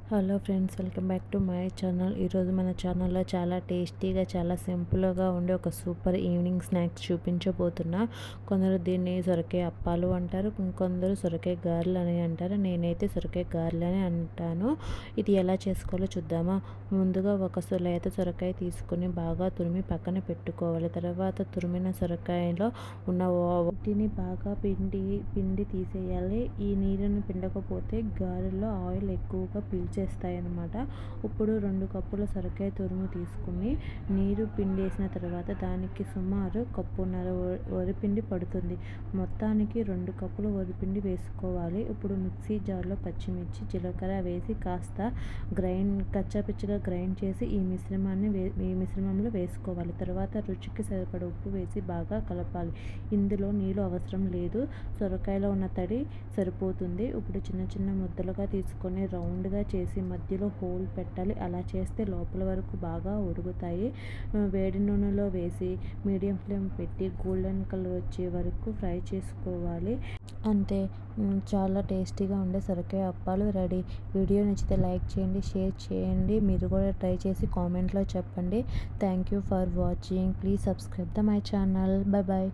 Hello friends, welcome back to my channel. ఈరోజు మన ఛానల్లో చాలా టేస్టీగా, చాలా సింపుల్గా ఉండే ఒక సూపర్ ఈవినింగ్ స్నాక్స్ చూపించబోతున్నా. కొందరు దీన్ని సొరకాయ అప్పాలు అంటారు, ఇంకొందరు సొరకాయ గారెలు అని అంటారు. నేనైతే సొరకాయ గారెలు అని అంటాను. ఇది ఎలా చేసుకోవాలో చూద్దామా. ముందుగా ఒక లేత సొరకాయ తీసుకొని బాగా తురిమి పక్కన పెట్టుకోవాలి. తర్వాత తురిమిన సొరకాయలో ఉన్న వాటిని బాగా పిండి తీసేయాలి. ఈ నీరుని పిండకపోతే గారెల్లో ఆయిల్ ఎక్కువగా పీల్చేస్తాయి అన్నమాట. ఇప్పుడు 2 కప్పుల సొరకాయ తురుము తీసుకుని నీరు పిండేసిన తర్వాత దానికి సుమారు కప్పున్నర వరిపిండి పడుతుంది. మొత్తానికి 2 కప్పులు వరిపిండి వేసుకోవాలి. ఇప్పుడు మిక్సీ జార్లో పచ్చిమిర్చి, జీలకర్ర వేసి కాస్త కచ్చాపిచ్చగా గ్రైండ్ చేసి ఈ మిశ్రమంలో వేసుకోవాలి. తర్వాత రుచికి సరిపడ ఉప్పు వేసి బాగా కలపాలి. ఇందులో నీళ్ళు అవసరం లేదు, సొరకాయలో ఉన్న తడి సరిపోతుంది. ఇప్పుడు చిన్న చిన్న ముద్దలుగా తీసుకొని రౌండ్గా చేసి మధ్యలో హోల్ పెట్టాలి. అలా చేస్తే లోపల వరకు బాగా ఉడుకుతాయి. వేడి నూనెలో వేసి మీడియం ఫ్లేమ్ పెట్టి గోల్డెన్ కలర్ వచ్చే వరకు ఫ్రై చేసుకోవాలి. అంతే, చాలా టేస్టీగా ఉండే సొరకాయ అప్పాలు రెడీ. వీడియో నచ్చితే లైక్ చేయండి, షేర్ చేయండి. మీరు కూడా ట్రై చేసి కామెంట్లో చెప్పండి. Thank you for watching. Please subscribe my channel. Bye bye.